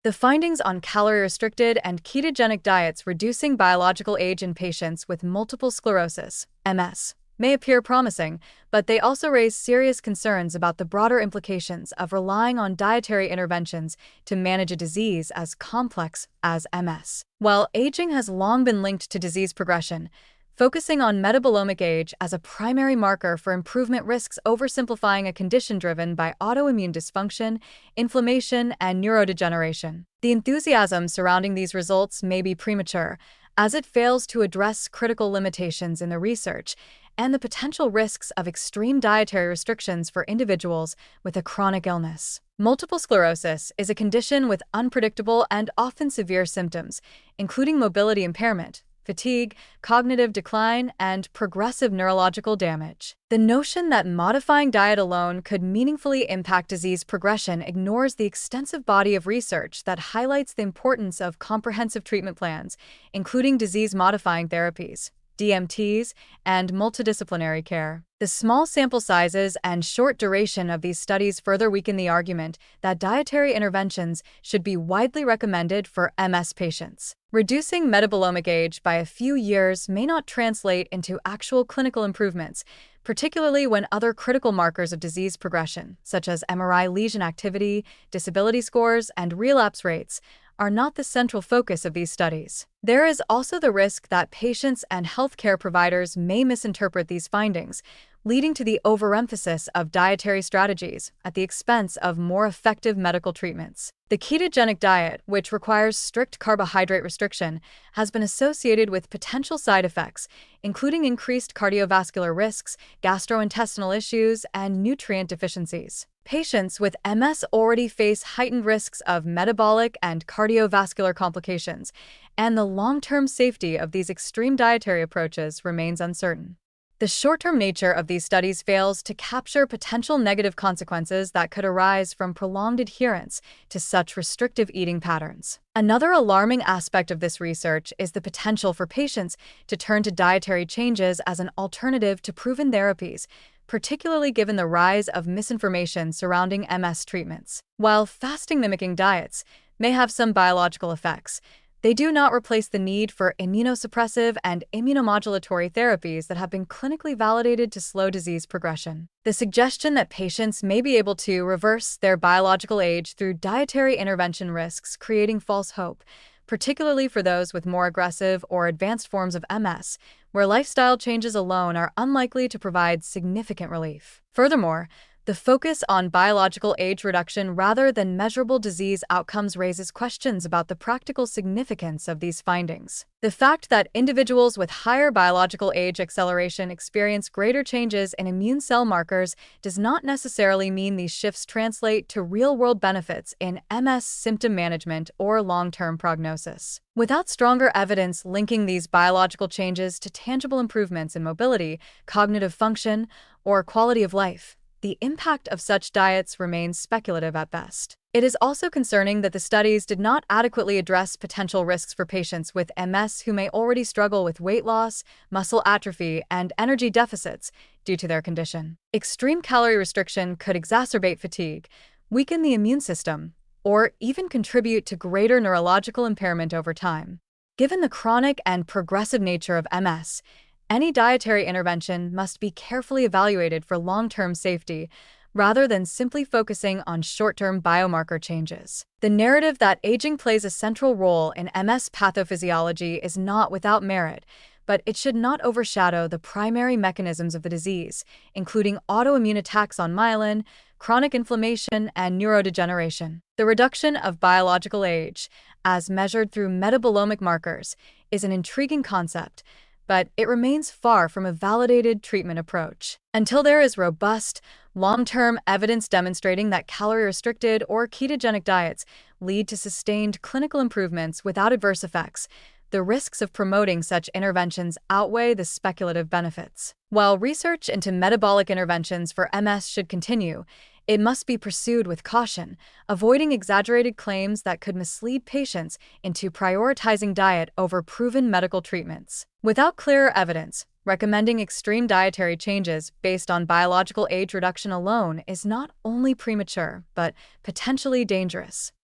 The findings on calorie-restricted and ketogenic diets reducing biological age in patients with multiple sclerosis, MS, may appear promising, but they also raise serious concerns about the broader implications of relying on dietary interventions to manage a disease as complex as MS. While aging has long been linked to disease progression, focusing on metabolomic age as a primary marker for improvement risks oversimplifying a condition driven by autoimmune dysfunction, inflammation, and neurodegeneration. The enthusiasm surrounding these results may be premature, as it fails to address critical limitations in the research and the potential risks of extreme dietary restrictions for individuals with a chronic illness. Multiple sclerosis is a condition with unpredictable and often severe symptoms, including mobility impairment, fatigue, cognitive decline, and progressive neurological damage. The notion that modifying diet alone could meaningfully impact disease progression ignores the extensive body of research that highlights the importance of comprehensive treatment plans, including disease-modifying therapies, DMTs, and multidisciplinary care. The small sample sizes and short duration of these studies further weaken the argument that dietary interventions should be widely recommended for MS patients. Reducing metabolomic age by a few years may not translate into actual clinical improvements, particularly when other critical markers of disease progression, such as MRI lesion activity, disability scores, and relapse rates, are not the central focus of these studies. There is also the risk that patients and healthcare providers may misinterpret these findings, leading to the overemphasis of dietary strategies at the expense of more effective medical treatments. The ketogenic diet, which requires strict carbohydrate restriction, has been associated with potential side effects, including increased cardiovascular risks, gastrointestinal issues, and nutrient deficiencies. Patients with MS already face heightened risks of metabolic and cardiovascular complications, and the long-term safety of these extreme dietary approaches remains uncertain. The short-term nature of these studies fails to capture potential negative consequences that could arise from prolonged adherence to such restrictive eating patterns. Another alarming aspect of this research is the potential for patients to turn to dietary changes as an alternative to proven therapies, particularly given the rise of misinformation surrounding MS treatments. While fasting-mimicking diets may have some biological effects, they do not replace the need for immunosuppressive and immunomodulatory therapies that have been clinically validated to slow disease progression. The suggestion that patients may be able to reverse their biological age through dietary intervention risks creating false hope, particularly for those with more aggressive or advanced forms of MS, where lifestyle changes alone are unlikely to provide significant relief. Furthermore, the focus on biological age reduction rather than measurable disease outcomes raises questions about the practical significance of these findings. The fact that individuals with higher biological age acceleration experience greater changes in immune cell markers does not necessarily mean these shifts translate to real-world benefits in MS symptom management or long-term prognosis. Without stronger evidence linking these biological changes to tangible improvements in mobility, cognitive function, or quality of life, the impact of such diets remains speculative at best. It is also concerning that the studies did not adequately address potential risks for patients with MS who may already struggle with weight loss, muscle atrophy, and energy deficits due to their condition. Extreme calorie restriction could exacerbate fatigue, weaken the immune system, or even contribute to greater neurological impairment over time. Given the chronic and progressive nature of MS, any dietary intervention must be carefully evaluated for long-term safety, rather than simply focusing on short-term biomarker changes. The narrative that aging plays a central role in MS pathophysiology is not without merit, but it should not overshadow the primary mechanisms of the disease, including autoimmune attacks on myelin, chronic inflammation, and neurodegeneration. The reduction of biological age, as measured through metabolomic markers, is an intriguing concept, but it remains far from a validated treatment approach. Until there is robust, long-term evidence demonstrating that calorie-restricted or ketogenic diets lead to sustained clinical improvements without adverse effects, the risks of promoting such interventions outweigh the speculative benefits. While research into metabolic interventions for MS should continue, it must be pursued with caution, avoiding exaggerated claims that could mislead patients into prioritizing diet over proven medical treatments. Without clearer evidence, recommending extreme dietary changes based on biological age reduction alone is not only premature, but potentially dangerous.